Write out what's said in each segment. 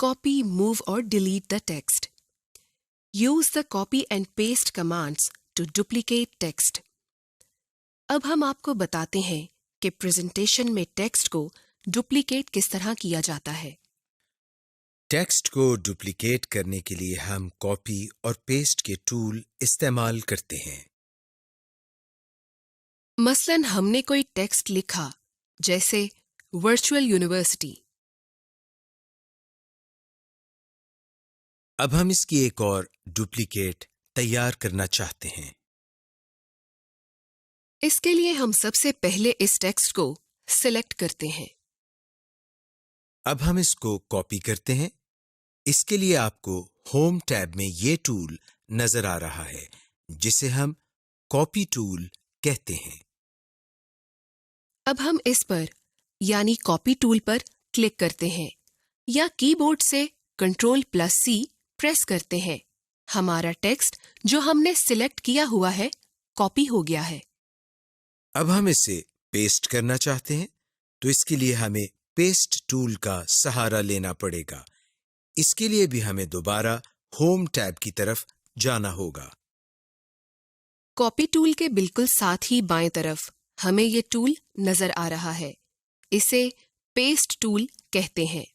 copy, move or delete the text. Use the copy and paste commands to duplicate text. अब हम आपको बताते हैं कि प्रेजेंटेशन में टेक्स्ट को डुप्लीकेट किस तरह किया जाता है। टेक्स्ट को डुप्लीकेट करने के लिए हम कॉपी और पेस्ट के टूल इस्तेमाल करते हैं। मसलन हमने कोई टेक्स्ट लिखा, जैसे वर्चुअल यूनिवर्सिटी। अब हम इसकी एक और डुप्लीकेट तैयार करना चाहते हैं। इसके लिए हम सबसे पहले इस टेक्स्ट को सिलेक्ट करते हैं। अब हम इसको कॉपी करते हैं। इसके लिए आपको होम टैब में ये टूल नजर आ रहा है, जिसे हम कॉपी टूल कहते हैं। अब हम इस पर यानी कॉपी टूल पर क्लिक करते हैं या कीबोर्ड से Ctrl+C प्रेस करते हैं। हमारा टेक्स्ट जो हमने सिलेक्ट किया हुआ है कॉपी हो गया है। अब हम इसे पेस्ट करना चाहते हैं, तो इसके लिए हमें पेस्ट टूल का सहारा लेना पड़ेगा। इसके लिए भी हमें दोबारा होम टैब की तरफ जाना होगा। कॉपी टूल के बिल्कुल साथ ही बाएं तरफ हमें ये टूल नजर आ रहा है। इसे पेस्ट टूल कहते हैं।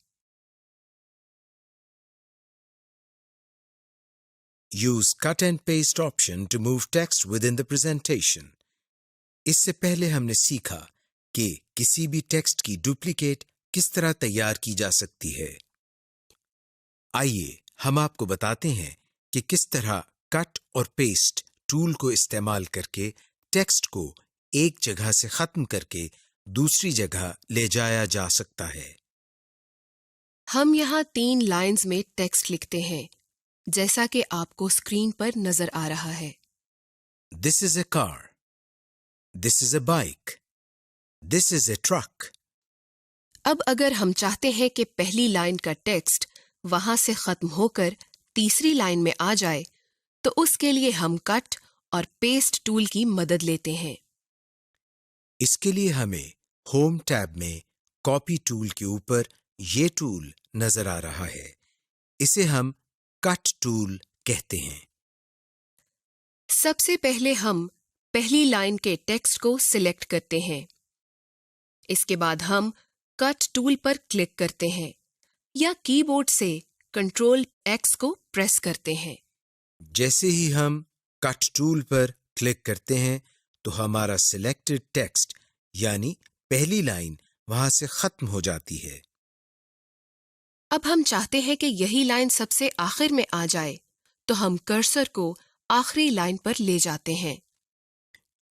Use cut and paste option to move text within the presentation. इससे पहले हमने सीखा कि किसी भी टेक्स्ट की डुप्लीकेट किस तरह तैयार की जा सकती है। आइए हम आपको बताते हैं कि किस तरह कट और पेस्ट टूल को इस्तेमाल करके टेक्स्ट को एक जगह से खत्म करके दूसरी जगह ले जाया जा सकता है। हम यहाँ 3 लाइंस में टेक्स्ट लिखते हैं, जैसा कि आपको स्क्रीन पर नजर आ रहा है। This is a car. This is a bike. This is a truck. अब अगर हम चाहते हैं कि पहली लाइन का टेक्स्ट वहां से खत्म होकर तीसरी लाइन में आ जाए, तो उसके लिए हम कट और पेस्ट टूल की मदद लेते हैं। इसके लिए हमें होम टैब में कॉपी टूल के ऊपर ये टूल नजर आ रहा है। इसे हम कट टूल कहते हैं। सबसे पहले हम पहली लाइन के टेक्स्ट को सिलेक्ट करते हैं। इसके बाद हम कट टूल पर क्लिक करते हैं या कीबोर्ड से Ctrl+X को प्रेस करते हैं। जैसे ही हम कट टूल पर क्लिक करते हैं, तो हमारा सिलेक्टेड टेक्स्ट यानी पहली लाइन वहां से खत्म हो जाती है। अब हम चाहते हैं कि यही लाइन सबसे आखिर में आ जाए, तो हम कर्सर को आखिरी लाइन पर ले जाते हैं।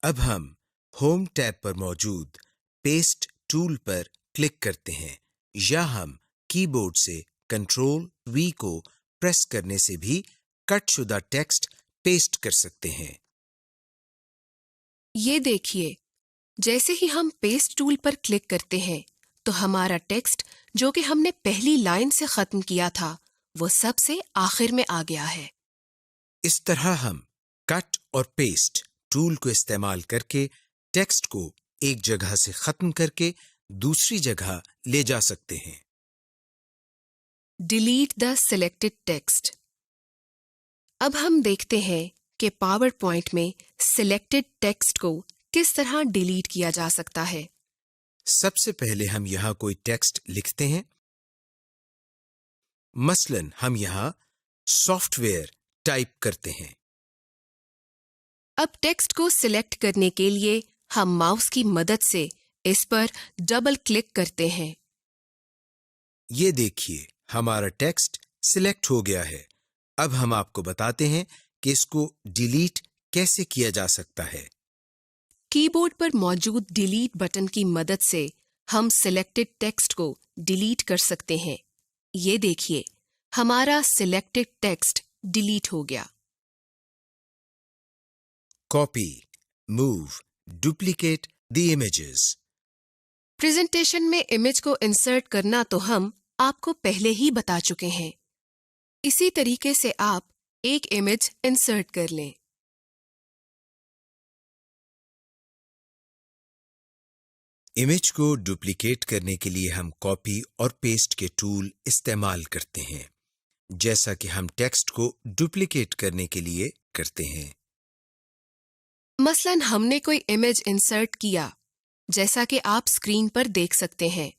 अब हम होम टैब पर मौजूद पेस्ट टूल पर क्लिक करते हैं या हम कीबोर्ड से Ctrl+V को प्रेस करने से भी कटशुदा टेक्स्ट पेस्ट कर सकते हैं। ये देखिए, जैसे ही हम पेस्ट टूल पर क्लिक करते हैं, तो हमारा टेक्स्ट जो कि हमने पहली लाइन से खत्म किया था, वो सबसे आखिर में आ गया है। इस तरह हम कट और पेस्ट टूल को इस्तेमाल करके टेक्स्ट को एक जगह से खत्म करके दूसरी जगह ले जा सकते हैं। Delete the selected text. अब हम देखते हैं कि पावर पॉइंट में सिलेक्टेड टेक्स्ट को किस तरह डिलीट किया जा सकता है। सबसे पहले हम यहाँ कोई टेक्स्ट लिखते हैं। मसलन हम यहाँ सॉफ्टवेयर टाइप करते हैं। अब टेक्स्ट को सिलेक्ट करने के लिए हम माउस की मदद से इस पर डबल क्लिक करते हैं। ये देखिए, हमारा टेक्स्ट सिलेक्ट हो गया है। अब हम आपको बताते हैं कि इसको डिलीट कैसे किया जा सकता है। कीबोर्ड पर मौजूद डिलीट बटन की मदद से हम सिलेक्टेड टेक्स्ट को डिलीट कर सकते हैं। ये देखिए, हमारा सिलेक्टेड टेक्स्ट डिलीट हो गया। Copy, move, duplicate the images. Presentation में इमेज को इंसर्ट करना तो हम आपको पहले ही बता चुके हैं। इसी तरीके से आप एक इमेज इंसर्ट कर लें। इमेज को डुप्लीकेट करने के लिए हम कॉपी और पेस्ट के टूल इस्तेमाल करते हैं, जैसा कि हम टेक्स्ट को डुप्लीकेट करने के लिए करते हैं। मसलन हमने कोई इमेज इंसर्ट किया, जैसा कि आप स्क्रीन पर देख सकते हैं।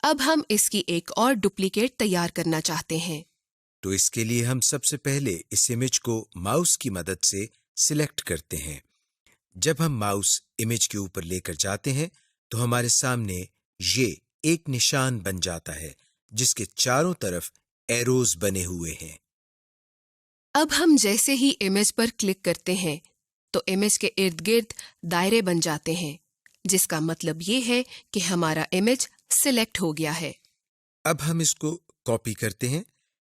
अब हम इसकी एक और डुप्लीकेट तैयार करना चाहते हैं। तो इसके लिए हम सबसे पहले इस इमेज को माउस की मदद से सिलेक्ट करते हैं। जब हम माउस इमेज के ऊपर लेकर जाते हैं तो हमारे सामने ये एक निशान बन जाता है जिसके चारों तरफ एरोज बने हुए हैं। अब हम जैसे ही इमेज पर क्लिक करते हैं तो इमेज के इर्द गिर्द दायरे बन जाते हैं, जिसका मतलब ये है कि हमारा इमेज सिलेक्ट हो गया है। अब हम इसको कॉपी करते हैं,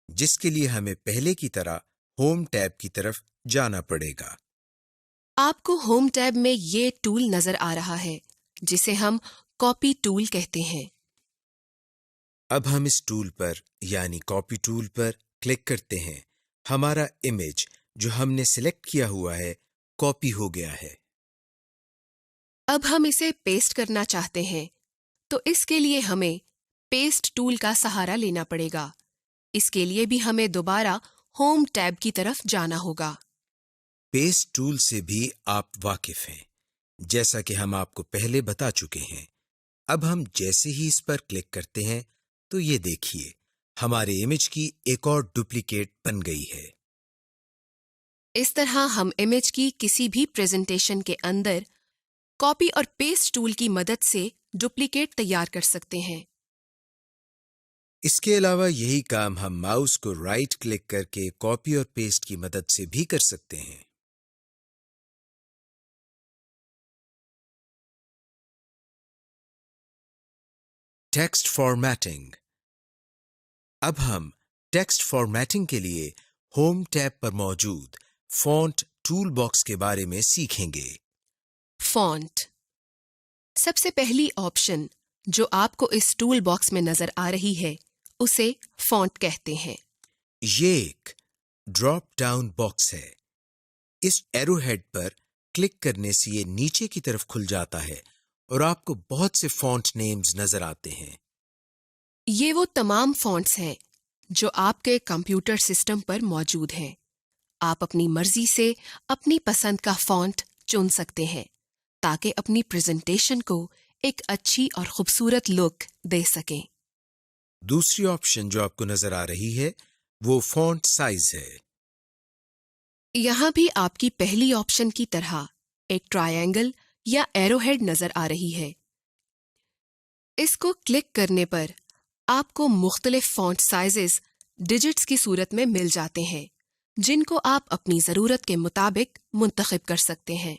जिसके लिए हमें पहले की तरह होम टैब की तरफ जाना पड़ेगा। आपको होम टैब में ये टूल नजर आ रहा है, जिसे हम कॉपी टूल कहते हैं। अब हम इस टूल पर यानी कॉपी टूल पर क्लिक करते हैं। हमारा इमेज जो हमने सिलेक्ट किया हुआ है कॉपी हो गया है। अब हम इसे पेस्ट करना चाहते हैं, तो इसके लिए हमें पेस्ट टूल का सहारा लेना पड़ेगा। इसके लिए भी हमें दोबारा होम टैब की तरफ जाना होगा। पेस्ट टूल से भी आप वाकिफ हैं, जैसा कि हम आपको पहले बता चुके हैं। अब हम जैसे ही इस पर क्लिक करते हैं तो ये देखिए हमारे इमेज की एक और डुप्लीकेट बन गई है। इस तरह हम इमेज की किसी भी प्रेजेंटेशन के अंदर कॉपी और पेस्ट टूल की मदद से डुप्लीकेट तैयार कर सकते हैं। इसके अलावा यही काम हम माउस को राइट क्लिक करके कॉपी और पेस्ट की मदद से भी कर सकते हैं। Text formatting. अब हम टेक्स्ट फॉर्मेटिंग के लिए होम टैब पर मौजूद फॉन्ट टूल बॉक्स के बारे में सीखेंगे। फॉन्ट। सबसे पहली ऑप्शन जो आपको इस टूल बॉक्स में नजर आ रही है उसे फॉन्ट कहते हैं। ये एक ड्रॉप डाउन बॉक्स है। इस एरो हेड पर क्लिक करने से ये नीचे की तरफ खुल जाता है और आपको बहुत से फॉन्ट नेम्स नजर आते हैं। ये वो तमाम फॉन्ट्स हैं जो आपके कंप्यूटर सिस्टम पर मौजूद हैं। आप अपनी मर्जी से अपनी पसंद का फॉन्ट चुन सकते हैं ताकि अपनी प्रेजेंटेशन को एक अच्छी और खूबसूरत लुक दे सकें। दूसरी ऑप्शन जो आपको नजर आ रही है वो फॉन्ट साइज है। यहाँ भी आपकी पहली ऑप्शन की तरह एक ट्रायंगल या एरोहेड नजर आ रही है। इसको क्लिक करने पर आपको मुख्तलिफ फॉन्ट साइजेस डिजिट्स की सूरत में मिल जाते हैं, जिनको आप अपनी जरूरत के मुताबिक मुंतखब कर सकते हैं।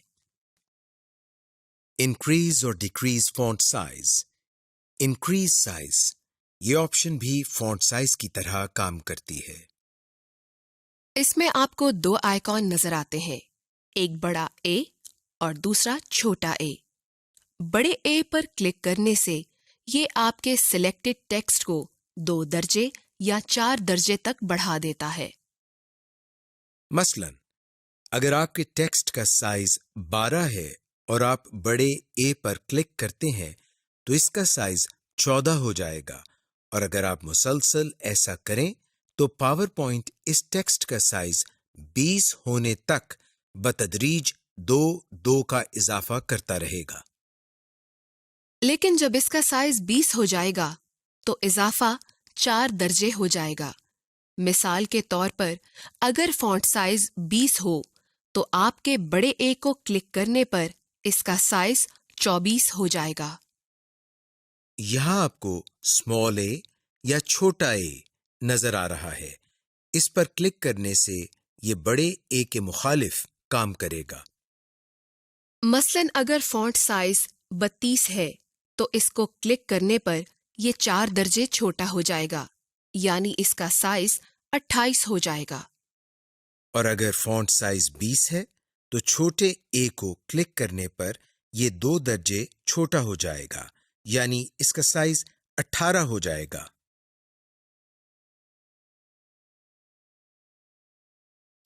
इंक्रीज और decrease font size. Increase size ये ऑप्शन भी फॉन्ट साइज की तरह काम करती है। इसमें आपको दो आइकॉन नजर आते हैं, एक बड़ा ए और दूसरा छोटा ए। बड़े ए पर क्लिक करने से ये आपके सिलेक्टेड टेक्स्ट को 2 दर्जे या 4 दर्जे तक बढ़ा देता है। मसलन अगर आपके टेक्स्ट का साइज 12 है और आप बड़े ए पर क्लिक करते हैं तो इसका साइज 14 हो जाएगा, और अगर आप मुसलसल ऐसा करें तो पावर पॉइंट इस टेक्स्ट का साइज 20 होने तक बतदरीज 2 का इजाफा करता रहेगा। लेकिन जब इसका साइज 20 हो जाएगा तो इजाफा 4 दर्जे हो जाएगा। मिसाल के तौर पर अगर फॉन्ट साइज 20 हो तो आपके बड़े ए को क्लिक करने पर इसका साइज 24 हो जाएगा। यहां आपको स्मॉल ए या छोटा ए नजर आ रहा है। इस पर क्लिक करने से ये बड़े ए के मुखालिफ काम करेगा। मसलन अगर फॉन्ट साइज 32 है तो इसको क्लिक करने पर ये 4 दर्जे छोटा हो जाएगा, यानी इसका साइज 28 हो जाएगा। और अगर फॉन्ट साइज 20 है तो छोटे ए को क्लिक करने पर ये 2 दर्जे छोटा हो जाएगा, यानी इसका साइज 18 हो जाएगा।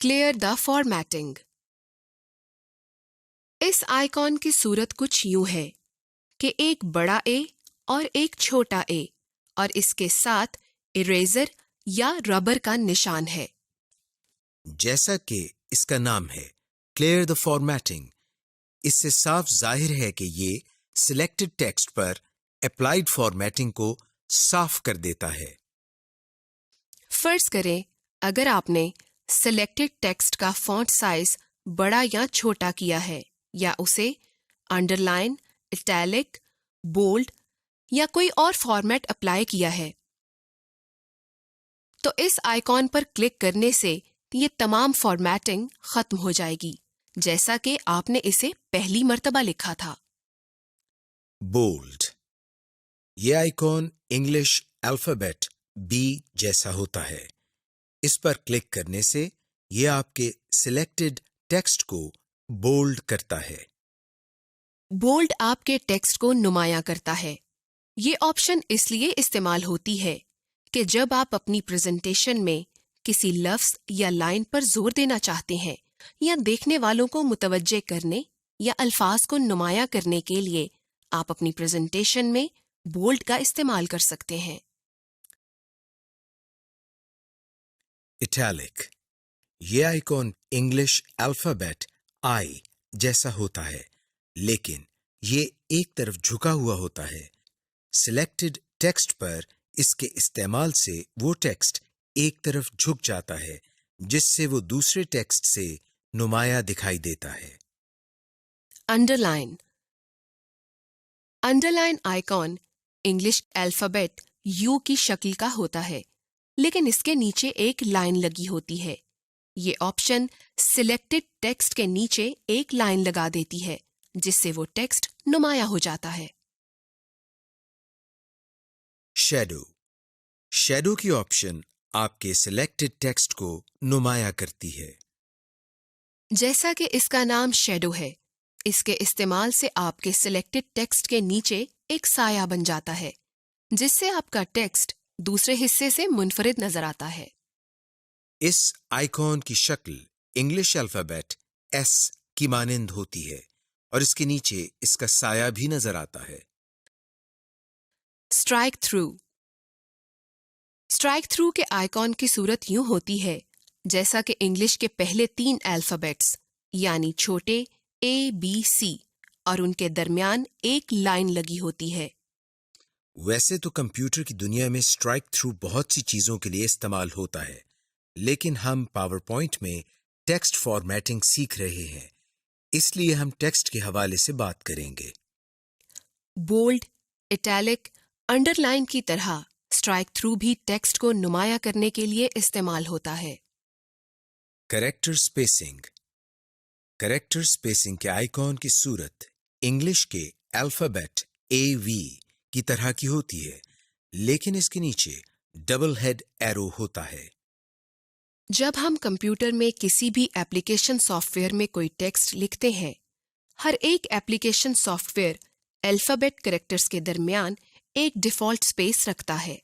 Clear the formatting. इस आइकॉन की सूरत कुछ यूं है। कि एक बड़ा ए और एक छोटा ए और इसके साथ इरेजर या रबर का निशान है। जैसा कि इसका नाम है क्लियर द फॉर्मेटिंग, इससे साफ जाहिर है कि ये सिलेक्टेड टेक्स्ट पर अप्लाइड फॉर्मेटिंग को साफ कर देता है। फर्ज करें अगर आपने सिलेक्टेड टेक्स्ट का फॉन्ट साइज बड़ा या छोटा किया है या उसे अंडरलाइन, इटैलिक, बोल्ड या कोई और फॉर्मेट अप्लाई किया है, तो इस आइकॉन पर क्लिक करने से ये तमाम फॉर्मेटिंग खत्म हो जाएगी, जैसा कि आपने इसे पहली मर्तबा लिखा था। बोल्ड, ये आइकॉन इंग्लिश अल्फाबेट बी जैसा होता है। इस पर क्लिक करने से ये आपके सिलेक्टेड टेक्स्ट को बोल्ड करता है। बोल्ड आपके टेक्स्ट को नुमायां करता है। ये ऑप्शन इसलिए इस्तेमाल होती है कि जब आप अपनी प्रेजेंटेशन में किसी लफ्ज या लाइन पर जोर देना चाहते हैं या देखने वालों को मुतवज्जे करने या अल्फाज को नुमायां करने के लिए आप अपनी प्रेजेंटेशन में बोल्ड का इस्तेमाल कर सकते हैं। इटैलिक, ये आइकॉन इंग्लिश अल्फाबेट आई जैसा होता है, लेकिन ये एक तरफ झुका हुआ होता है। सिलेक्टेड टेक्स्ट पर इसके इस्तेमाल से वो टेक्स्ट एक तरफ झुक जाता है, जिससे वो दूसरे टेक्स्ट से नुमाया दिखाई देता है। Underline, underline icon English alphabet you की शक्ल का होता है, लेकिन इसके नीचे एक लाइन लगी होती है। ये ऑप्शन सिलेक्टेड टेक्स्ट के नीचे एक लाइन लगा देती है, जिससे वो टेक्स्ट नुमाया हो जाता है। शैडो, शैडो की ऑप्शन आपके सिलेक्टेड टेक्स्ट को नुमाया करती है। जैसा कि इसका नाम शैडो है, इसके इस्तेमाल से आपके सिलेक्टेड टेक्स्ट के नीचे एक साया बन जाता है, जिससे आपका टेक्स्ट दूसरे हिस्से से मुनफरिद नजर आता है। इस आइकॉन की शक्ल इंग्लिश अल्फाबेट एस की मानिंद होती है और इसके नीचे इसका साया भी नजर आता है। स्ट्राइक थ्रू, स्ट्राइक थ्रू के आइकॉन की सूरत यूं होती है जैसा कि इंग्लिश के पहले 3 अल्फाबेट्स यानी छोटे ए, बी, सी और उनके दरमियान एक लाइन लगी होती है। वैसे तो कंप्यूटर की दुनिया में स्ट्राइक थ्रू बहुत सी चीजों के लिए इस्तेमाल होता है, लेकिन हम पावर पॉइंट में टेक्स्ट फॉर्मेटिंग सीख रहे हैं, इसलिए हम टेक्स्ट के हवाले से बात करेंगे। बोल्ड, इटैलिक, अंडरलाइन की तरह स्ट्राइक थ्रू भी टेक्स्ट को नुमाया करने के लिए इस्तेमाल होता है। कैरेक्टर स्पेसिंग, कैरेक्टर स्पेसिंग के आइकॉन की सूरत इंग्लिश के अल्फाबेट AV की तरह की होती है, लेकिन इसके नीचे डबल हेड एरो होता है। जब हम कंप्यूटर में किसी भी एप्लीकेशन सॉफ्टवेयर में कोई टेक्स्ट लिखते हैं, हर एक एप्लीकेशन सॉफ्टवेयर अल्फाबेट कैरेक्टर्स के दरमियान एक डिफॉल्ट स्पेस रखता है।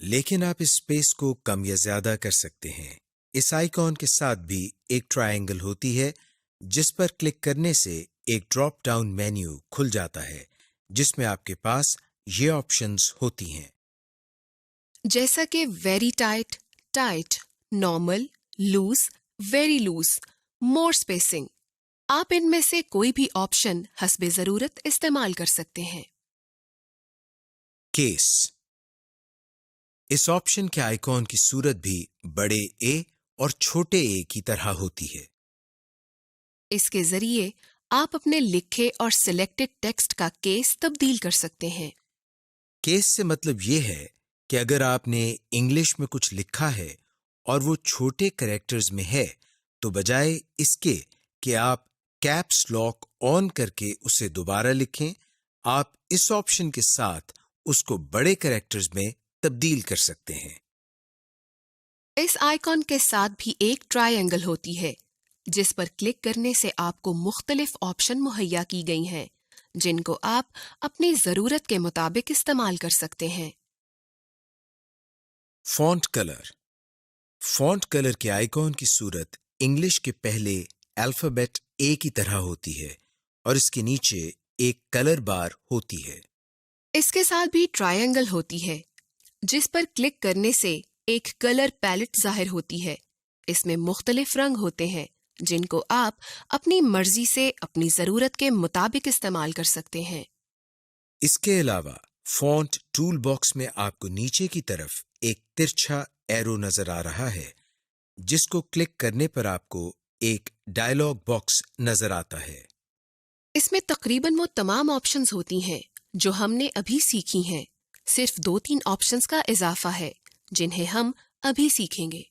लेकिन आप इस स्पेस को कम या ज्यादा कर सकते हैं। इस आइकॉन के साथ भी एक ट्रायंगल होती है, जिस पर क्लिक करने से एक ड्रॉप डाउन मेन्यू खुल जाता है, जिसमें आपके पास ये ऑप्शंस होती हैं। जैसा कि very tight, tight, normal, loose, very loose, more spacing. आप इनमें से कोई भी ऑप्शन हस्बे जरूरत इस्तेमाल कर सकते हैं। केस, इस ऑप्शन के आइकॉन की सूरत भी बड़े ए और छोटे ए की तरह होती है। इसके जरिए आप अपने लिखे और सिलेक्टेड टेक्स्ट का केस तब्दील कर सकते हैं। केस से मतलब ये है कि अगर आपने इंग्लिश में कुछ लिखा है और वो छोटे कैरेक्टर्स में है, तो बजाय इसके कि आप कैप्स लॉक ऑन करके उसे दोबारा लिखें, आप इस ऑप्शन के साथ उसको बड़े कैरेक्टर्स में तब्दील कर सकते हैं। इस आइकॉन के साथ भी एक ट्रायंगल होती है, जिस पर क्लिक करने से आपको मुख्तलिफ ऑप्शन मुहैया की गई हैं, जिनको आप अपनी जरूरत के मुताबिक इस्तेमाल कर सकते हैं। फॉन्ट कलर, फॉन्ट कलर के आइकॉन की सूरत इंग्लिश के पहले अल्फाबेट ए की तरह होती है और इसके नीचे एक कलर बार होती है। इसके साथ भी ट्रायंगल होती है, जिस पर क्लिक करने से एक कलर पैलेट जाहिर होती है। इसमें मुख्तलिफ रंग होते हैं, जिनको आप अपनी मर्जी से अपनी जरूरत के मुताबिक इस्तेमाल कर सकते हैं। इसके अलावा फॉन्ट टूल बॉक्स में आपको नीचे की तरफ एक तिरछा एरो नजर आ रहा है, जिसको क्लिक करने पर आपको एक डायलॉग बॉक्स नजर आता है। इसमें तकरीबन वो तमाम ऑप्शंस होती हैं जो हमने अभी सीखी हैं। सिर्फ 2-3 ऑप्शंस का इजाफा है, जिन्हें हम अभी सीखेंगे।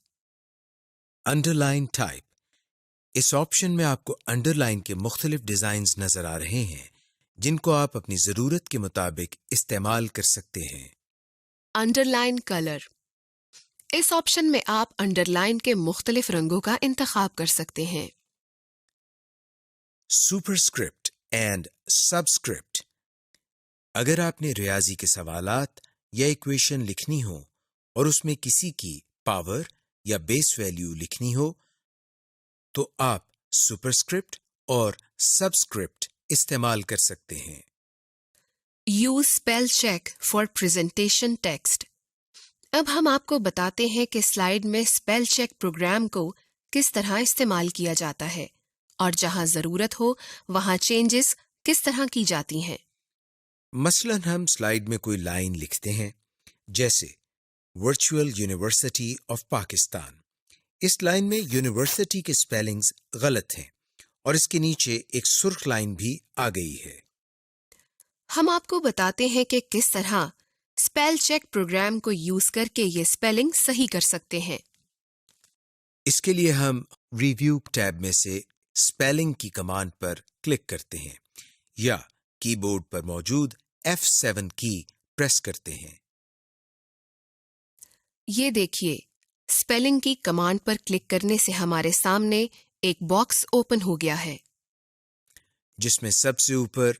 Underline type. इस ऑप्शन में आपको अंडरलाइन के मुख्तलिफ डिजाइन्स नजर आ रहे हैं, जिनको आप अपनी जरूरत के मुताबिक इस्तेमाल कर सकते हैं। Underline colour. इस ऑप्शन में आप अंडरलाइन के मुख्तलिफ रंगों का इंतखाब कर सकते हैं। Superscript and subscript. अगर आपने रियाजी के सवालात या इक्वेशन लिखनी हो और उसमें किसी की पावर या बेस वैल्यू लिखनी हो, तो आप सुपरस्क्रिप्ट और सबस्क्रिप्ट इस्तेमाल कर सकते हैं। Use spell check for presentation text. अब हम आपको बताते हैं कि स्लाइड में स्पेल चेक प्रोग्राम को किस तरह इस्तेमाल किया जाता है और जहां जरूरत हो वहां चेंजेस किस तरह की जाती हैं। मसलन हम स्लाइड में कोई लाइन लिखते हैं, जैसे वर्चुअल यूनिवर्सिटी ऑफ पाकिस्तान। इस लाइन में यूनिवर्सिटी के स्पेलिंग्स गलत हैं और इसके नीचे एक सुर्ख लाइन भी आ गई है। हम आपको बताते हैं कि किस तरह स्पेल चेक प्रोग्राम को यूज करके ये स्पेलिंग सही कर सकते हैं। इसके लिए हम रिव्यू टैब में से स्पेलिंग की कमांड पर क्लिक करते हैं या कीबोर्ड पर मौजूद F7 की प्रेस करते हैं। ये देखिए, स्पेलिंग की कमांड पर क्लिक करने से हमारे सामने एक बॉक्स ओपन हो गया है, जिसमें सबसे ऊपर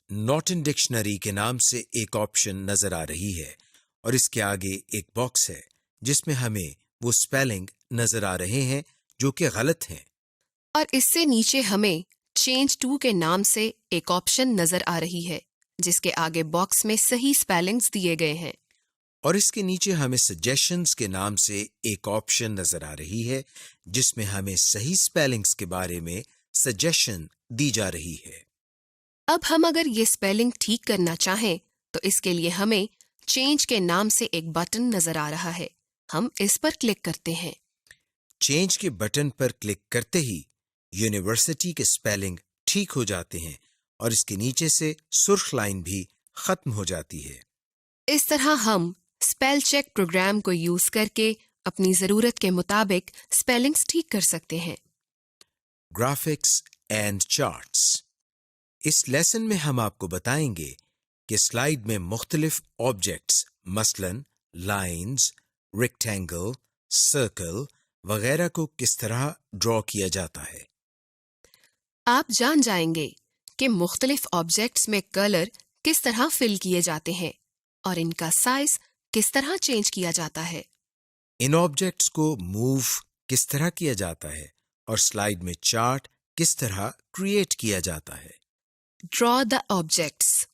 नॉट इन डिक्शनरी के नाम से एक ऑप्शन नजर आ रही है और इसके आगे एक बॉक्स है जिसमें हमें वो स्पेलिंग नजर आ रहे हैं जो कि गलत हैं। और इससे नीचे हमें चेंज टू के नाम से एक ऑप्शन नजर आ रही है, जिसके आगे बॉक्स में सही स्पेलिंग्स दिए गए हैं। और इसके नीचे हमें सजेशंस के नाम से एक ऑप्शन नजर आ रही है, जिसमें हमें सही स्पेलिंग्स के बारे में सजेशन दी जा रही है। अब हम अगर ये स्पेलिंग ठीक करना चाहें तो इसके लिए हमें चेंज के नाम से एक बटन नजर आ रहा है। हम इस पर क्लिक करते हैं। चेंज के बटन पर क्लिक करते ही यूनिवर्सिटी के स्पेलिंग ठीक हो जाते हैं और इसके नीचे से सुर्ख लाइन भी खत्म हो जाती है। इस तरह हम स्पेल चेक प्रोग्राम को यूज करके अपनी जरूरत के मुताबिक स्पेलिंग्स ठीक कर सकते हैं। Graphics and charts. इस लेसन में हम आपको बताएंगे कि स्लाइड में मुख्तलिफ ऑब्जेक्ट्स मसलन लाइन्स, रेक्टेंगल, सर्कल वगैरह को किस तरह ड्रॉ किया जाता है। आप जान जाएंगे कि मुख्तलिफ ऑब्जेक्ट्स में कलर किस तरह फिल किए जाते हैं और इनका साइज किस तरह चेंज किया जाता है। इन ऑब्जेक्ट्स को मूव किस तरह किया जाता है और स्लाइड में चार्ट किस तरह क्रिएट किया जाता है। Draw the objects.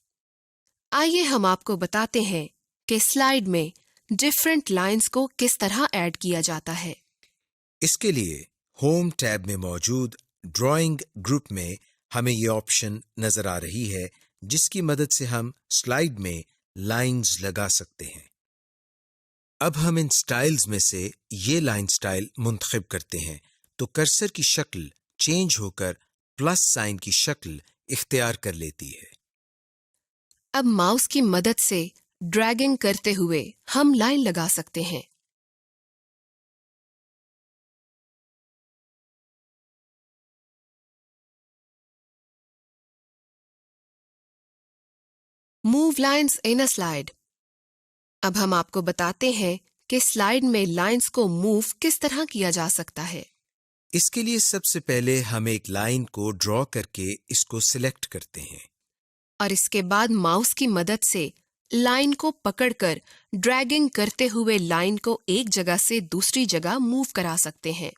आइए हम आपको बताते हैं कि स्लाइड में डिफरेंट लाइंस को किस तरह ऐड किया जाता है। इसके लिए होम टैब में मौजूद ड्राइंग ग्रुप में हमें ये ऑप्शन नजर आ रही है, जिसकी मदद से हम स्लाइड में लाइंस लगा सकते हैं। अब हम इन स्टाइल्स में से ये लाइन स्टाइल मुंतखब करते हैं तो कर्सर की शक्ल चेंज होकर प्लस साइन की शक्ल इख्तियार कर लेती है। अब माउस की मदद से ड्रैगिंग करते हुए हम लाइन लगा सकते हैं। Move lines in a slide. अब हम आपको बताते हैं कि स्लाइड में लाइंस को मूव किस तरह किया जा सकता है। इसके लिए सबसे पहले हम एक लाइन को ड्रॉ करके इसको सिलेक्ट करते हैं और इसके बाद माउस की मदद से लाइन को पकड़कर ड्रैगिंग करते हुए लाइन को एक जगह से दूसरी जगह मूव करा सकते हैं।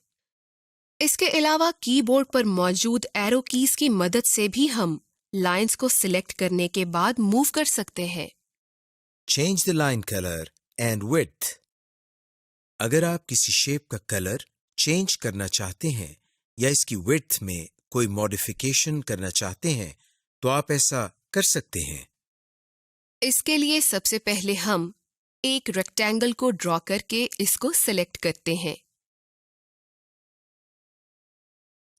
इसके अलावा कीबोर्ड पर मौजूद एरो कीज की मदद से भी हम लाइंस को सिलेक्ट करने के बाद मूव कर सकते हैं। Change the line color and width. अगर आप किसी शेप का कलर चेंज करना चाहते हैं या इसकी विड्थ में कोई मॉडिफिकेशन करना चाहते हैं तो आप ऐसा कर सकते हैं। इसके लिए सबसे पहले हम एक रेक्टेंगल को ड्रॉ करके इसको सिलेक्ट करते हैं।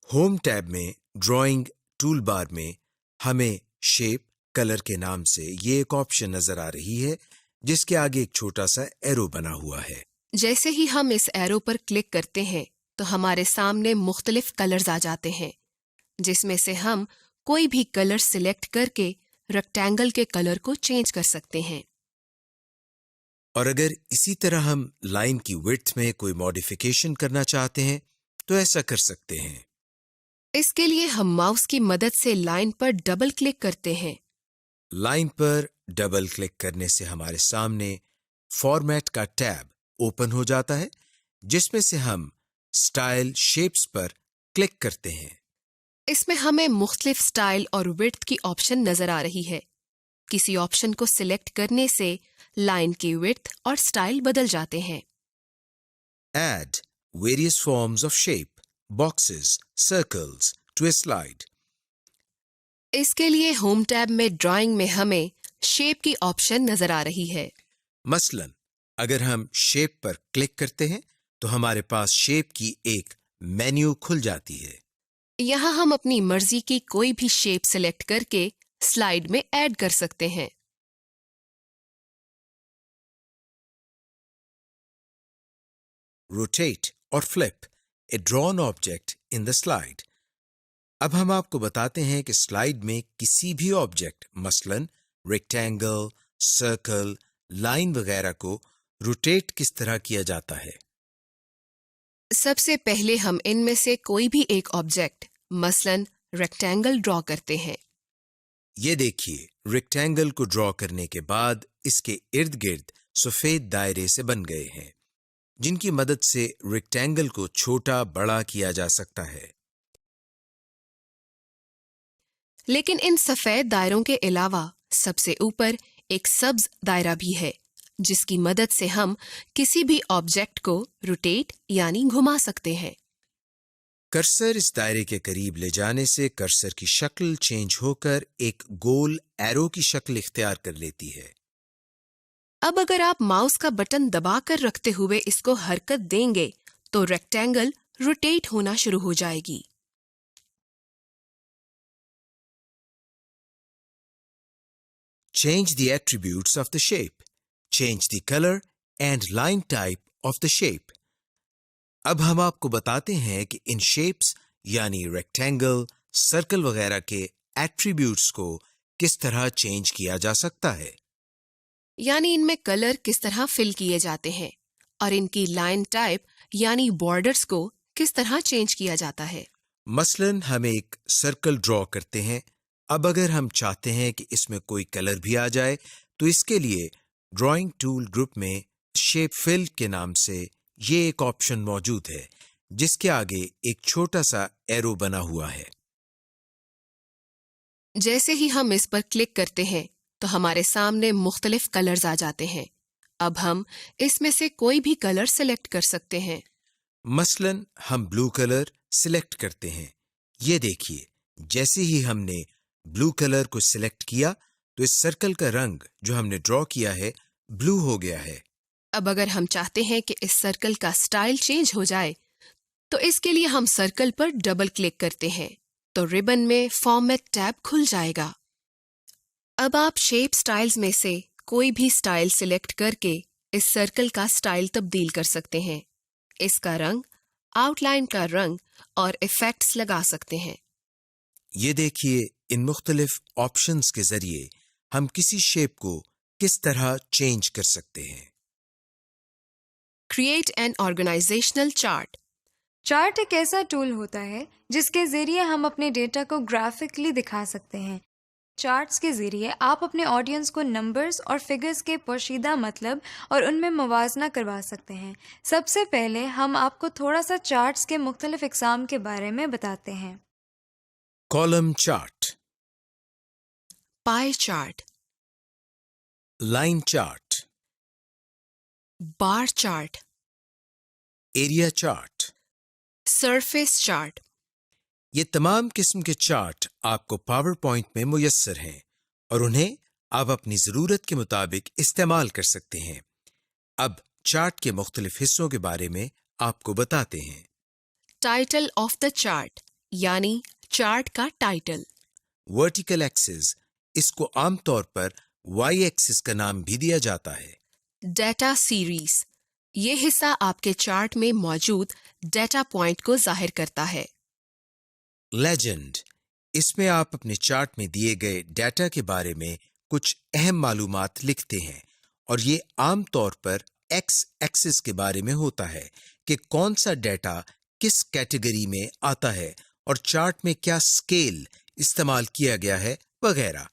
होम टैब में ड्राइंग टूल बार में हमें शेप कलर के नाम से ये एक ऑप्शन नजर आ रही है जिसके आगे एक छोटा सा एरो बना हुआ है। जैसे ही हम इस एरो पर क्लिक करते हैं तो हमारे सामने मुख्तलिफ कलर्स आ जाते हैं जिसमें से हम कोई भी कलर सिलेक्ट करके रेक्टेंगल के कलर को चेंज कर सकते हैं। और अगर इसी तरह हम लाइन की विड्थ में कोई मॉडिफिकेशन करना चाहते हैं तो ऐसा कर सकते हैं। इसके लिए हम माउस की मदद से लाइन पर डबल क्लिक करते हैं। लाइन पर डबल क्लिक करने से हमारे सामने फॉर्मेट का टैब ओपन हो जाता है जिसमें से हम स्टाइल शेप्स पर क्लिक करते हैं। इसमें हमें मुख्तलिफ स्टाइल और विड्थ की ऑप्शन नजर आ रही है। किसी ऑप्शन को सिलेक्ट करने से लाइन की विड्थ और स्टाइल बदल जाते हैं। Add various forms of shape, boxes, circles to a slide. इसके लिए होम टैब में ड्राइंग में हमें शेप की ऑप्शन नजर आ रही है। मसलन अगर हम शेप पर क्लिक करते हैं तो हमारे पास शेप की एक मेन्यू खुल जाती है। यहाँ हम अपनी मर्जी की कोई भी शेप सिलेक्ट करके स्लाइड में ऐड कर सकते हैं। Rotate or flip a drawn object in the slide. अब हम आपको बताते हैं कि स्लाइड में किसी भी ऑब्जेक्ट मसलन रेक्टेंगल, सर्कल, लाइन वगैरह को रोटेट किस तरह किया जाता है। सबसे पहले हम इनमें से कोई भी एक ऑब्जेक्ट मसलन रेक्टेंगल ड्रॉ करते हैं। ये देखिए रेक्टेंगल को ड्रॉ करने के बाद इसके इर्द गिर्द सफेद दायरे से बन गए हैं जिनकी मदद से रेक्टेंगल को छोटा बड़ा किया जा सकता है। लेकिन इन सफेद दायरों के अलावा सबसे ऊपर एक सब्ज दायरा भी है जिसकी मदद से हम किसी भी ऑब्जेक्ट को रोटेट यानी घुमा सकते हैं। कर्सर इस दायरे के करीब ले जाने से कर्सर की शक्ल चेंज होकर एक गोल एरो की शक्ल इख्तियार कर लेती है। अब अगर आप माउस का बटन दबाकर रखते हुए इसको हरकत देंगे तो रेक्टेंगल रोटेट होना शुरू हो जाएगी। Change the attributes of the shape. Change the color and line type of the shape. अब हम आपको बताते हैं कि इन शेप्स यानी रेक्टेंगल, सर्कल वगैरह के एट्रीब्यूट्स को किस तरह चेंज किया जा सकता है। यानी इनमें कलर किस तरह फिल किए जाते हैं और इनकी लाइन टाइप यानी बॉर्डर्स को किस तरह चेंज किया जाता है। मसलन हम एक सर्कल ड्रॉ करते हैं। अब अगर हम चाहते हैं कि इसमें कोई कलर भी आ जाए तो इसके लिए ड्राइंग टूल ग्रुप में शेप फिल के नाम से ये एक ऑप्शन मौजूद है जिसके आगे एक छोटा सा एरो बना हुआ है। जैसे ही हम इस पर क्लिक करते हैं तो हमारे सामने मुख्तलिफ कलर्स आ जाते हैं। अब हम इसमें से कोई भी कलर सिलेक्ट कर सकते हैं। मसलन हम ब्लू कलर सिलेक्ट करते हैं। ये देखिए जैसे ही हमने ब्लू कलर को सिलेक्ट किया तो इस सर्कल का रंग जो हमने ड्रॉ किया है ब्लू हो गया है। अब अगर हम चाहते हैं कि इस सर्कल का स्टाइल चेंज हो जाए तो इसके लिए हम सर्कल पर डबल क्लिक करते हैं तो रिबन में फॉर्मेट टैब खुल जाएगा। अब आप शेप स्टाइल्स में से कोई भी स्टाइल सिलेक्ट करके इस सर्कल का स्टाइल तब्दील कर सकते हैं। इसका रंग, आउटलाइन का रंग और इफेक्ट्स लगा सकते हैं। ये देखिए इन मुख्तलिफ ऑप्शंस के जरिए हम किसी शेप को किस तरह चेंज कर सकते हैं। Create an organisational chart. Chart एक ऐसा टूल होता है जिसके ज़रिए हम अपने डेटा को ग्राफिकली दिखा सकते हैं। चार्ट्स के ज़रिए आप अपने ऑडियंस को नंबर्स और फिगर्स के पोशीदा मतलब और उनमें मुवाजना करवा सकते हैं। सबसे पहले हम आपको थोड़ा सा चार्ट्स के मुख्तलिफ इक़साम के बारे में बताते हैं। Column chart. Pie chart, line chart, bar chart, area chart. Surface chart. ये तमाम किस्म के चार्ट आपको पावर पॉइंट में मुयस्सर हैं और उन्हें आप अपनी ज़रूरत के मुताबिक इस्तेमाल कर सकते हैं। अब चार्ट के मुख्तलिफ हिस्सों के बारे में आपको बताते हैं। टाइटल ऑफ द चार्ट यानी चार्ट का टाइटल। वर्टिकल एक्सिस, इसको आमतौर पर वाई एक्सिस का नाम भी दिया जाता है। डेटा सीरीज, ये हिस्सा आपके चार्ट में मौजूद डेटा पॉइंट को जाहिर करता है। लेजेंड, इसमें आप अपने चार्ट में दिए गए डेटा के बारे में कुछ अहम मालूमात लिखते हैं और ये आमतौर पर एक्स एक्सिस के बारे में होता है कि कौन सा डेटा किस कैटेगरी में आता है और चार्ट में क्या स्केल इस्तेमाल किया गया है वगैरह।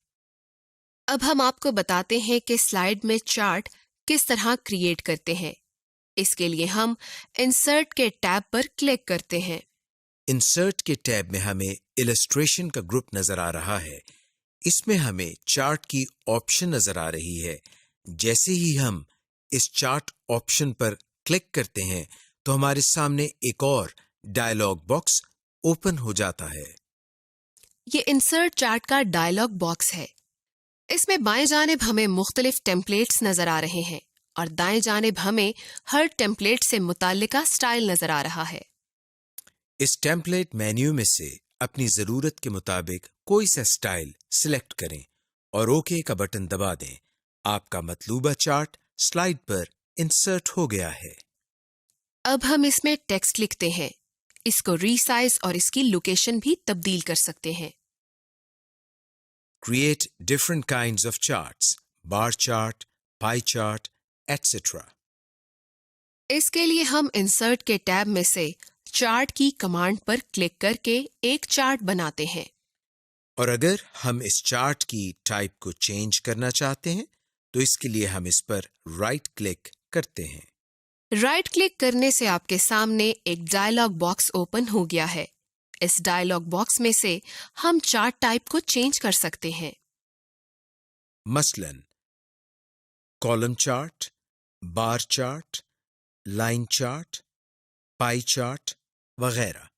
अब हम आपको बताते हैं कि स्लाइड में चार्ट किस तरह क्रिएट करते हैं। इसके लिए हम इंसर्ट के टैब पर क्लिक करते हैं। इंसर्ट के टैब में हमें इलस्ट्रेशन का ग्रुप नजर आ रहा है। इसमें हमें चार्ट की ऑप्शन नजर आ रही है। जैसे ही हम इस चार्ट ऑप्शन पर क्लिक करते हैं तो हमारे सामने एक और डायलॉग बॉक्स ओपन हो जाता है। ये इंसर्ट चार्ट का डायलॉग बॉक्स है। इसमें बाएं जानिब हमें मुख्तलिफ टेम्पलेट्स नजर आ रहे हैं और दाएं जानिब हमें हर टेम्पलेट से मुताल्लिका स्टाइल नजर आ रहा है। इस टेम्पलेट मेन्यू में से अपनी जरूरत के मुताबिक कोई सा स्टाइल सिलेक्ट करें और ओके का बटन दबा दें। आपका मतलूबा चार्ट स्लाइड पर इंसर्ट हो गया है। अब हम इसमें टेक्स्ट लिखते हैं। इसको रीसाइज और इसकी लोकेशन भी तब्दील कर सकते हैं। Create different kinds of charts, bar chart, pie chart, etc. इसके लिए हम इंसर्ट के टैब में से चार्ट की कमांड पर क्लिक करके एक चार्ट बनाते हैं। और अगर हम इस चार्ट की टाइप को चेंज करना चाहते हैं तो इसके लिए हम इस पर राइट क्लिक करते हैं। राइट क्लिक करने से आपके सामने एक डायलॉग बॉक्स ओपन हो गया है। इस डायलॉग बॉक्स में से हम चार्ट टाइप को चेंज कर सकते हैं। मसलन column chart, bar chart, line chart, pie chart वगैरह।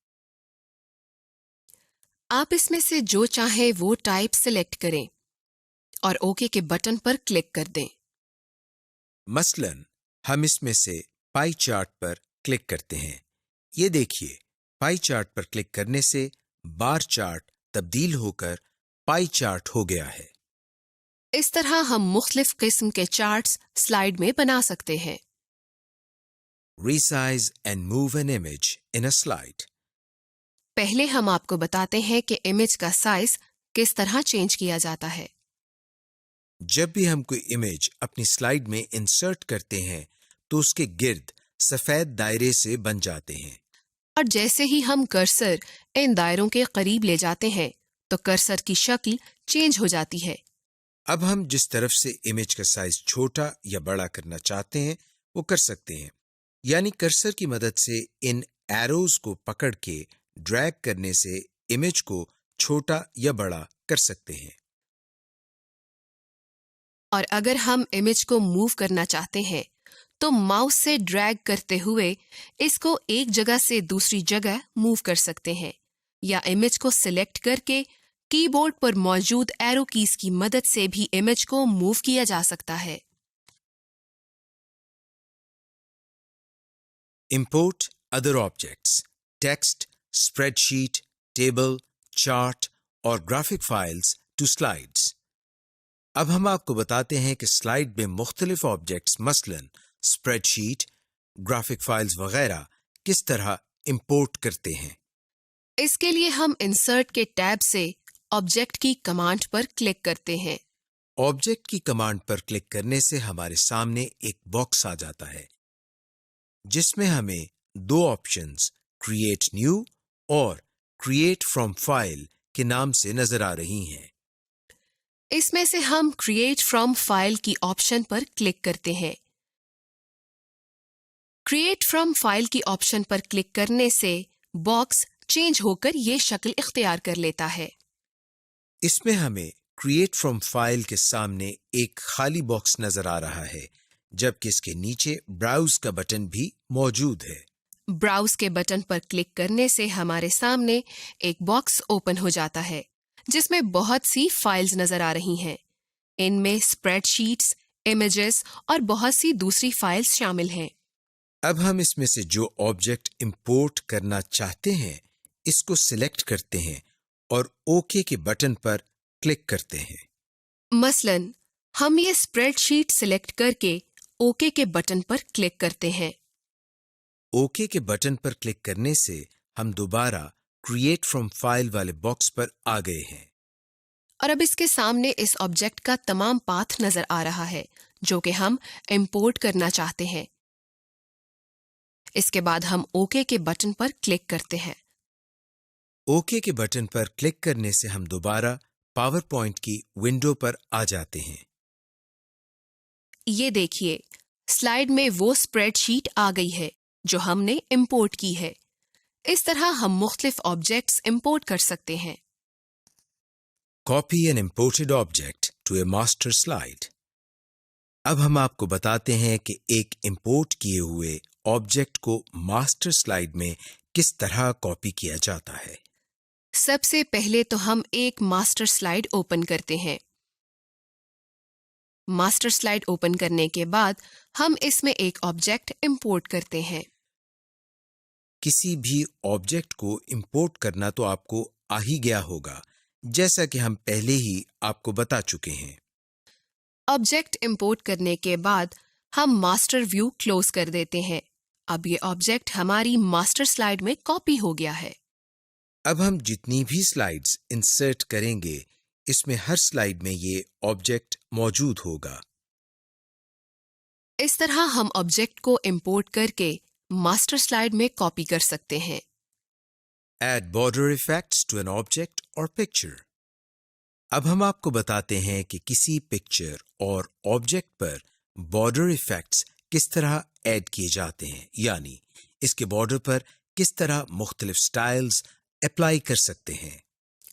आप इसमें से जो चाहें वो टाइप सिलेक्ट करें और ओके के बटन पर क्लिक कर दें। मसलन हम इसमें से पाई चार्ट पर क्लिक करते हैं। ये देखिए, पाई चार्ट पर क्लिक करने से बार चार्ट तब्दील होकर पाई चार्ट हो गया है। इस तरह हम मुख्तलिफ किस्म के चार्ट्स स्लाइड में बना सकते हैं। Resize and move an image in a slide. पहले हम आपको बताते हैं कि इमेज का साइज किस तरह चेंज किया जाता है। जब भी हम कोई इमेज अपनी स्लाइड में इंसर्ट करते हैं तो उसके गिर्द सफेद दायरे से बन जाते हैं और जैसे ही हम कर्सर इन दायरों के करीब ले जाते हैं तो कर्सर की शक्ल चेंज हो जाती है। अब हम जिस तरफ से इमेज का साइज छोटा या बड़ा करना चाहते हैं वो कर सकते हैं। यानी कर्सर की मदद से इन एरोज को पकड़ के ड्रैग करने से इमेज को छोटा या बड़ा कर सकते हैं। और अगर हम इमेज को मूव करना चाहते हैं तो माउस से ड्रैग करते हुए इसको एक जगह से दूसरी जगह मूव कर सकते हैं या इमेज को सिलेक्ट करके कीबोर्ड पर मौजूद एरो कीज की मदद से भी इमेज को मूव किया जा सकता है। Import other objects, text, spreadsheet, table, chart और graphic files to slides. अब हम आपको बताते हैं कि स्लाइड में मुख्तलिफ ऑब्जेक्ट्स मसलन स्प्रेडशीट, ग्राफिक फाइल्स वगैरह किस तरह इंपोर्ट करते हैं। इसके लिए हम इंसर्ट के टैब से ऑब्जेक्ट की कमांड पर क्लिक करते हैं। ऑब्जेक्ट की कमांड पर क्लिक करने से हमारे सामने एक बॉक्स आ जाता है जिसमें हमें दो ऑप्शंस क्रिएट न्यू और क्रिएट फ्रॉम फाइल के नाम से नजर आ रही हैं। इसमें से हम क्रिएट फ्रॉम फाइल की ऑप्शन पर क्लिक करते हैं। क्रिएट फ्रॉम फाइल की ऑप्शन पर क्लिक करने से बॉक्स चेंज होकर ये शक्ल इख्तियार कर लेता है। इसमें हमें क्रिएट फ्रॉम फाइल के सामने एक खाली बॉक्स नजर आ रहा है, जबकि इसके नीचे ब्राउज का बटन भी मौजूद है। ब्राउज के बटन पर क्लिक करने से हमारे सामने एक बॉक्स ओपन हो जाता है जिसमें बहुत सी फाइल्स नजर आ रही हैं। इनमें स्प्रेडशीट्स, इमेजेस और बहुत सी दूसरी फाइल्स शामिल हैं। अब हम इसमें से जो ऑब्जेक्ट इंपोर्ट करना चाहते हैं इसको सिलेक्ट करते हैं और ओके के बटन पर क्लिक करते हैं। मसलन हम ये स्प्रेडशीट सिलेक्ट करके ओके के बटन पर क्लिक करते हैं। ओके के बटन पर क्लिक करने से हम दोबारा क्रिएट फ्रॉम फाइल वाले बॉक्स पर आ गए हैं। और अब इसके सामने इस ऑब्जेक्ट का तमाम पाथ नजर आ रहा है जो कि हम इंपोर्ट करना चाहते हैं। इसके बाद हम ओके के बटन पर क्लिक करते हैं। ओके के बटन पर क्लिक करने से हम दोबारा पावर पॉइंट की विंडो पर आ जाते हैं। ये देखिए, स्लाइड में वो स्प्रेडशीट आ गई है जो हमने इंपोर्ट की है। इस तरह हम मुख्तलिफ ऑब्जेक्ट्स इंपोर्ट कर सकते हैं। Copy an imported object to a master slide. अब हम आपको बताते हैं कि एक इंपोर्ट किए हुए ऑब्जेक्ट को मास्टर स्लाइड में किस तरह कॉपी किया जाता है। सबसे पहले तो हम एक मास्टर स्लाइड ओपन करते हैं। मास्टर स्लाइड ओपन करने के बाद हम इसमें एक ऑब्जेक्ट इंपोर्ट करते हैं। किसी भी ऑब्जेक्ट को इंपोर्ट करना तो आपको आ ही गया होगा, जैसा कि हम पहले ही आपको बता चुके हैं। ऑब्जेक्ट इंपोर्ट करने के बाद हम मास्टर व्यू क्लोज कर देते हैं। अब ये ऑब्जेक्ट हमारी मास्टर स्लाइड में कॉपी हो गया है। अब हम जितनी भी स्लाइड्स इंसर्ट करेंगे इसमें हर स्लाइड में ये ऑब्जेक्ट मौजूद होगा। इस तरह हम ऑब्जेक्ट को इंपोर्ट करके मास्टर स्लाइड में कॉपी कर सकते हैं। Add border effects to an object or picture. अब हम आपको बताते हैं कि किसी पिक्चर और ऑब्जेक्ट पर बॉर्डर इफेक्ट्स किस तरह ऐड किए जाते हैं, यानी इसके बॉर्डर पर किस तरह मुख्तलिफ स्टाइल्स अप्लाई कर सकते हैं।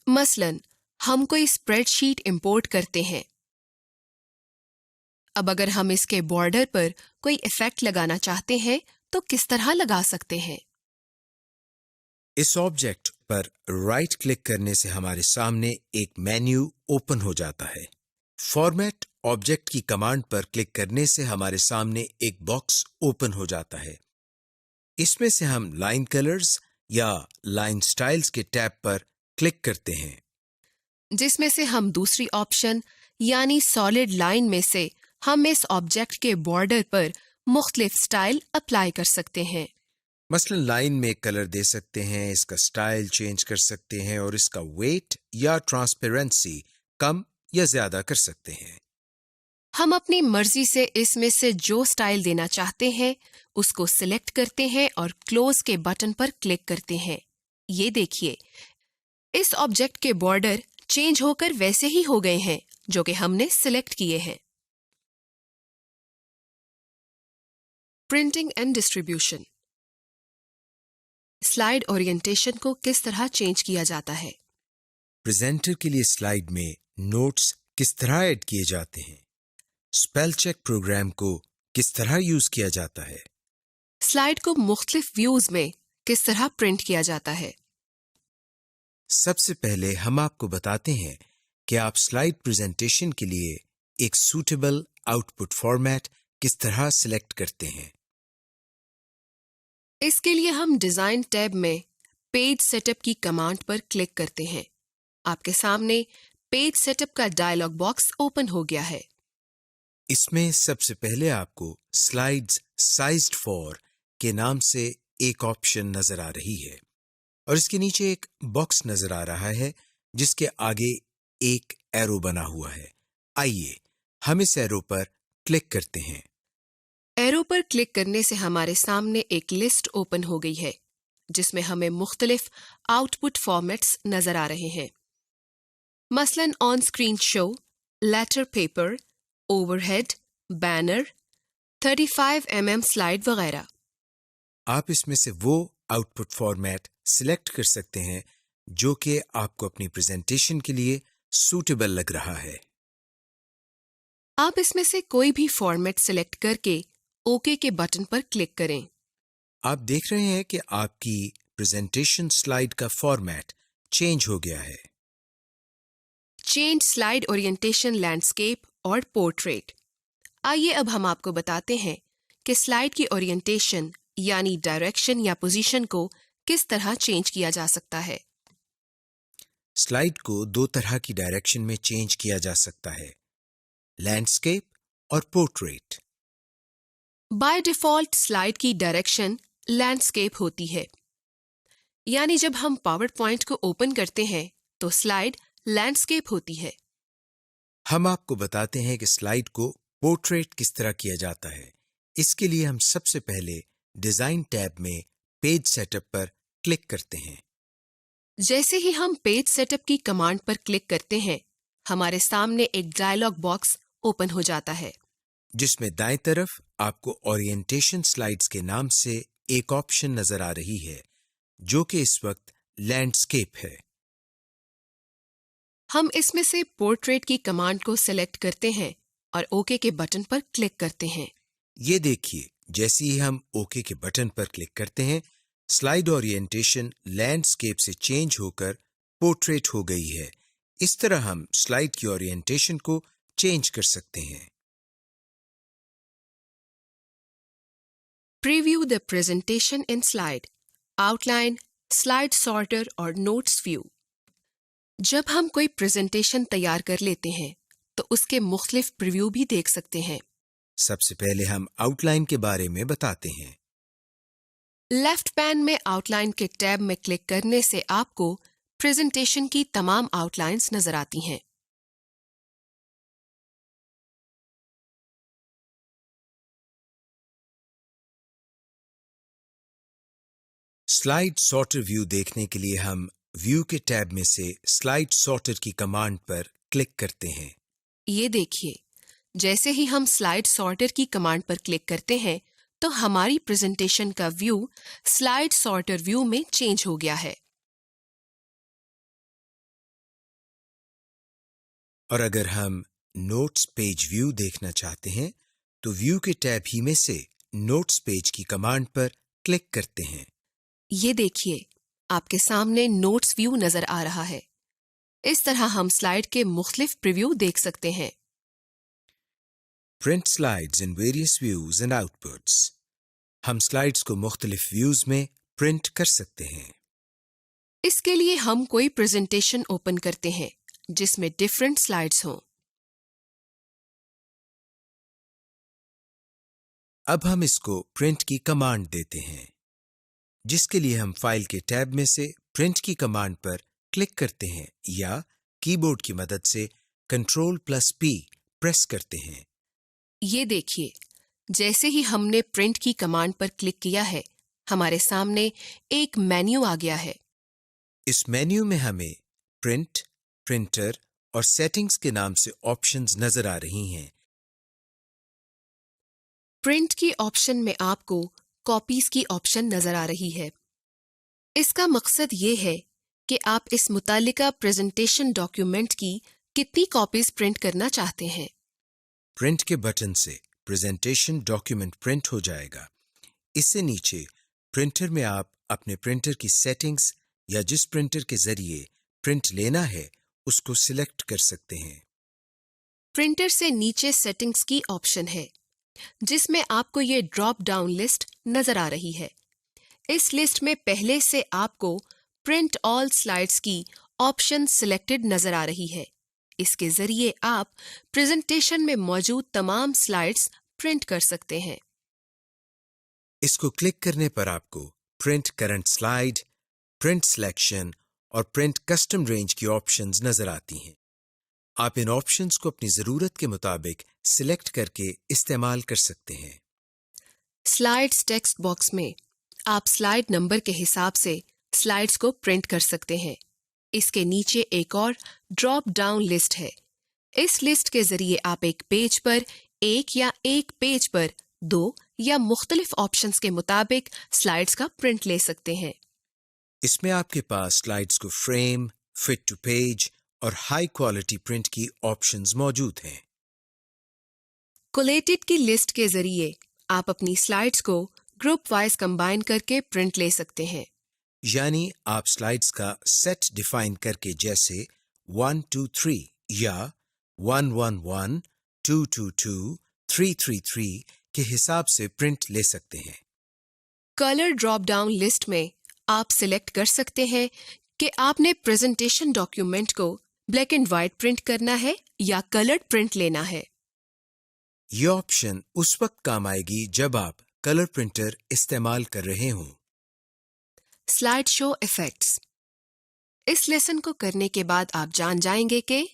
मसलन हम कोई स्प्रेडशीट इंपोर्ट करते हैं। अब अगर हम इसके बॉर्डर पर कोई इफेक्ट लगाना चाहते हैं तो किस तरह लगा सकते हैं। इस ऑब्जेक्ट पर राइट क्लिक करने से हमारे सामने एक मेन्यू ओपन हो जाता है। फॉर्मेट ऑब्जेक्ट की कमांड पर क्लिक करने से हमारे सामने एक बॉक्स ओपन हो जाता है। इसमें से हम लाइन कलर्स या लाइन स्टाइल्स के टैब पर क्लिक करते हैं, जिसमें से हम दूसरी ऑप्शन यानी सॉलिड लाइन में से हम इस ऑब्जेक्ट के बॉर्डर पर मुख्तलिफ स्टाइल अप्लाई कर सकते हैं। मसलन लाइन में कलर दे सकते हैं, इसका स्टाइल चेंज कर सकते हैं और इसका वेट या ट्रांसपेरेंसी कम या ज्यादा कर सकते हैं। हम अपनी मर्जी से इसमें से जो स्टाइल देना चाहते हैं उसको सिलेक्ट करते हैं और क्लोज के बटन पर क्लिक करते हैं। ये देखिए, इस ऑब्जेक्ट के बॉर्डर चेंज होकर वैसे ही हो गए हैं जो कि हमने सिलेक्ट किए हैं। Printing and distribution. Slide orientation को किस तरह चेंज किया जाता है। प्रेजेंटर के लिए स्लाइड में नोट्स किस तरह ऐड किए जाते हैं। स्पेल चेक प्रोग्राम को किस तरह यूज किया जाता है। स्लाइड को मुख्तलिफ व्यूज में किस तरह प्रिंट किया जाता है। सबसे पहले हम आपको बताते हैं कि आप स्लाइड प्रेजेंटेशन के लिए एक सूटेबल आउटपुट फॉर्मेट किस तरह सिलेक्ट करते हैं। इसके लिए हम डिजाइन टैब में पेज सेटअप की कमांड पर क्लिक करते हैं। आपके सामने पेज सेटअप का डायलॉग बॉक्स ओपन हो गया है। इसमें सबसे पहले आपको स्लाइड्स साइज्ड फॉर के नाम से एक ऑप्शन नजर आ रही है और इसके नीचे एक बॉक्स नजर आ रहा है जिसके आगे एक एरो बना हुआ है। आइए हम इस एरो पर क्लिक करते हैं। एरो पर क्लिक करने से हमारे सामने एक लिस्ट ओपन हो गई है जिसमें हमें मुख्तलिफ आउटपुट फॉर्मेट्स नजर आ रहे हैं। मसलन on screen show, letter paper, overhead, banner, 35 mm slide वगैरह। आप इसमें से वो आउटपुट फॉर्मेट सिलेक्ट कर सकते हैं जो कि आपको अपनी प्रेजेंटेशन के लिए सूटेबल लग रहा है। आप इसमें से कोई भी फॉर्मेट सिलेक्ट करके ओके के बटन पर क्लिक करें। आप देख रहे हैं कि आपकी प्रेजेंटेशन स्लाइड का फॉर्मेट चेंज हो गया है। चेंज स्लाइड ओरिएंटेशन लैंडस्केप और पोर्ट्रेट। आइए अब हम आपको बताते हैं कि स्लाइड की ओरिएंटेशन यानी डायरेक्शन या पोजीशन को किस तरह चेंज किया जा सकता है। स्लाइड को दो तरह की डायरेक्शन में चेंज किया जा सकता है, लैंडस्केप और पोर्ट्रेट। बाय डिफॉल्ट स्लाइड की डायरेक्शन लैंडस्केप होती है, यानी जब हम पावर पॉइंट को ओपन करते हैं तो स्लाइड लैंडस्केप होती है। हम आपको बताते हैं कि स्लाइड को पोर्ट्रेट किस तरह किया जाता है। इसके लिए हम सबसे पहले डिजाइन टैब में पेज सेटअप पर क्लिक करते हैं। जैसे ही हम पेज सेटअप की कमांड पर क्लिक करते हैं, हमारे सामने एक डायलॉग बॉक्स ओपन हो जाता है, जिसमें दाएं तरफ आपको ओरिएंटेशन स्लाइड्स के नाम से एक ऑप्शन नजर आ रही है, जो कि इस वक्त लैंडस्केप है। हम इसमें से पोर्ट्रेट की कमांड को सिलेक्ट करते हैं और ओके के बटन पर क्लिक करते हैं। ये देखिए, जैसे ही हम ओके के बटन पर क्लिक करते हैं, स्लाइड ओरिएंटेशन लैंडस्केप से चेंज होकर पोर्ट्रेट हो गई है। इस तरह हम स्लाइड की ओरिएंटेशन को चेंज कर सकते हैं। Preview the presentation in slide, outline, slide sorter और नोट्स व्यू। जब हम कोई प्रेजेंटेशन तैयार कर लेते हैं तो उसके मुख्तलिफ प्रीव्यू भी देख सकते हैं। सबसे पहले हम आउटलाइन के बारे में बताते हैं। लेफ्ट पैन में आउटलाइन के टैब में क्लिक करने से आपको प्रेजेंटेशन की तमाम आउटलाइंस नजर आती हैं। स्लाइड सॉर्टर व्यू देखने के लिए हम व्यू के टैब में से स्लाइड सॉर्टर की कमांड पर क्लिक करते हैं। ये देखिए, जैसे ही हम स्लाइड सॉर्टर की कमांड पर क्लिक करते हैं तो हमारी प्रेजेंटेशन का व्यू स्लाइड सॉर्टर व्यू में चेंज हो गया है। और अगर हम नोट्स पेज व्यू देखना चाहते हैं तो व्यू के टैब ही में से नोट्स पेज की कमांड पर क्लिक करते हैं। ये देखिए, आपके सामने नोट्स व्यू नजर आ रहा है। इस तरह हम स्लाइड के मुख्तलिफ प्रीव्यू देख सकते हैं। Print slides in various views and outputs. हम स्लाइड्स को मुख्तलिफ व्यूज में प्रिंट कर सकते हैं। इसके लिए हम कोई प्रेजेंटेशन ओपन करते हैं जिसमें डिफरेंट स्लाइड्स हों। अब हम इसको प्रिंट की कमांड देते हैं, जिसके लिए हम फाइल के टैब में से प्रिंट की कमांड पर क्लिक करते हैं या कीबोर्ड की मदद से Ctrl+P प्रेस करते हैं। ये देखिए, जैसे ही हमने प्रिंट की कमांड पर क्लिक किया है, हमारे सामने एक मेन्यू आ गया है। इस मेन्यू में हमें प्रिंट, प्रिंटर और सेटिंग्स के नाम से ऑप्शंस नजर आ रही हैं। प्रिंट की ऑप्शन में आपको कॉपीज की ऑप्शन नजर आ रही है। इसका मकसद ये है कि आप इस मुतालिका प्रेजेंटेशन डॉक्यूमेंट की कितनी कॉपीज प्रिंट करना चाहते हैं। प्रिंट के बटन से प्रेजेंटेशन डॉक्यूमेंट प्रिंट हो जाएगा। इससे नीचे प्रिंटर में आप अपने प्रिंटर की सेटिंग्स या जिस प्रिंटर के जरिए प्रिंट लेना है उसको सिलेक्ट कर सकते हैं। प्रिंटर से नीचे सेटिंग्स की ऑप्शन है, जिसमें आपको ये ड्रॉप डाउन लिस्ट नजर आ रही है। इस लिस्ट में पहले से आपको प्रिंट ऑल स्लाइड्स की ऑप्शन सिलेक्टेड नजर आ रही है। इसके जरिए आप प्रेजेंटेशन में मौजूद तमाम स्लाइड्स प्रिंट कर सकते हैं। इसको क्लिक करने पर आपको print current slide, print selection और प्रिंट कस्टम रेंज की ऑप्शंस नजर आती हैं। आप इन ऑप्शंस को अपनी जरूरत के मुताबिक सिलेक्ट करके इस्तेमाल कर सकते हैं। स्लाइड्स टेक्स्ट बॉक्स में आप स्लाइड नंबर के हिसाब से स्लाइड्स को प्रिंट कर सकते हैं। इसके नीचे एक और ड्रॉप डाउन लिस्ट है। इस लिस्ट के जरिए आप एक पेज पर एक या एक पेज पर दो या मुख्तलिफ ऑप्शंस के मुताबिक स्लाइड्स का प्रिंट ले सकते हैं। इसमें आपके पास स्लाइड्स को फ्रेम, फिट टू पेज और हाई क्वालिटी प्रिंट की ऑप्शंस मौजूद हैं। कोलेटेड की लिस्ट के जरिए आप अपनी स्लाइड्स को ग्रुप वाइज कंबाइन करके प्रिंट ले सकते हैं। यानी आप स्लाइड्स का सेट डिफाइन करके जैसे 1 2 3 या 1 1 1 2 2 2 3 3 3 के हिसाब से प्रिंट ले सकते हैं। कलर ड्रॉप डाउन लिस्ट में आप सिलेक्ट कर सकते हैं कि आपने प्रेजेंटेशन डॉक्यूमेंट को ब्लैक एंड व्हाइट प्रिंट करना है या कलर्ड प्रिंट लेना है। ये ऑप्शन उस वक्त काम आएगी जब आप कलर प्रिंटर इस्तेमाल कर रहे हों। Slide show effects. इस लेसन को करने के बाद आप जान जाएंगे कि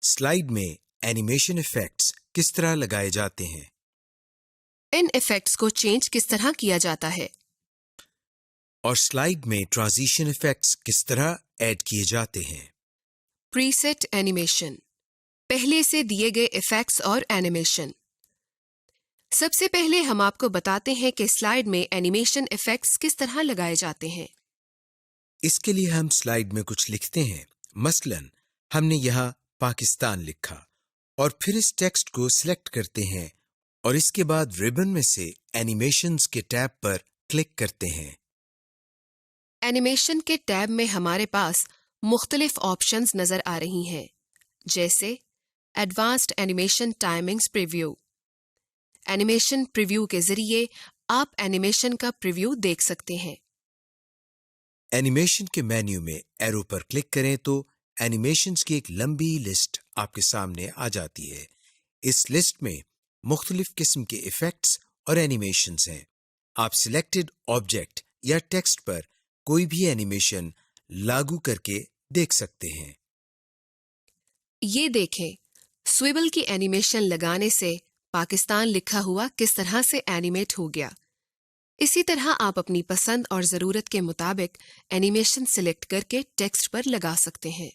स्लाइड में एनिमेशन इफेक्ट्स किस तरह लगाए जाते हैं, इन इफेक्ट्स को चेंज किस तरह किया जाता है और स्लाइड में ट्रांजिशन इफेक्ट्स किस तरह ऐड किए जाते हैं। प्रीसेट एनिमेशन, पहले से दिए गए इफेक्ट्स और एनिमेशन। सबसे पहले हम आपको बताते हैं कि स्लाइड में एनिमेशन इफेक्ट्स किस तरह लगाए जाते हैं। इसके लिए हम स्लाइड में कुछ लिखते हैं। मसलन हमने यहाँ पाकिस्तान लिखा और फिर इस टेक्स्ट को सिलेक्ट करते हैं और इसके बाद रिबन में से एनिमेशंस के टैब पर क्लिक करते हैं। एनिमेशन के टैब में हमारे पास मुख्तलिफ ऑप्शंस नजर आ रही हैं, जैसे advanced animation timings preview. Animation preview के जरिए आप एनिमेशन का प्रीव्यू देख सकते हैं। एनिमेशन के मेन्यू में एरो पर क्लिक करें तो एनिमेशंस की एक लंबी लिस्ट आपके सामने आ जाती है। इस लिस्ट में मुख्तलिफ किस्म के इफेक्ट्स और एनिमेशंस हैं। आप सिलेक्टेड ऑब्जेक्ट या टेक्स्ट पर कोई भी एनिमेशन लागू करके देख सकते हैं। ये देखें, स्विबल की एनिमेशन लगाने से पाकिस्तान लिखा हुआ किस तरह से एनिमेट हो गया। इसी तरह आप अपनी पसंद और ज़रूरत के मुताबिक एनिमेशन सिलेक्ट करके टेक्स्ट पर लगा सकते हैं।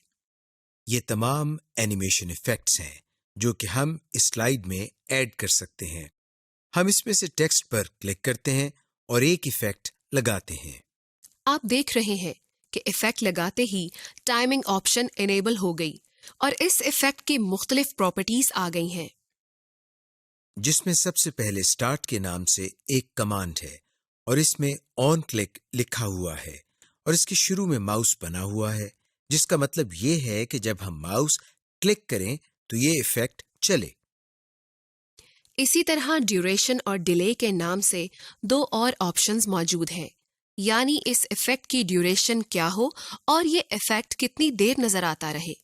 ये तमाम एनिमेशन इफेक्ट्स हैं जो कि हम इस स्लाइड में ऐड कर सकते हैं। हम इसमें से टेक्स्ट पर क्लिक करते हैं और एक इफेक्ट लगाते हैं। आप देख रहे हैं कि इफेक्ट लगाते ही टाइमिंग ऑप्शन इनेबल हो गई और इस इफेक्ट की मुख्तलिफ प्रॉपर्टीज आ गई हैं, जिसमें सबसे पहले स्टार्ट के नाम से एक कमांड है और इसमें ऑन क्लिक लिखा हुआ है और इसके शुरू में माउस बना हुआ है, जिसका मतलब ये है कि जब हम माउस क्लिक करें तो ये इफेक्ट चले। इसी तरह ड्यूरेशन और डिले के नाम से दो और ऑप्शंस मौजूद हैं, यानी इस इफेक्ट की ड्यूरेशन क्या हो और ये इफेक्ट कितनी देर नजर आता रहे।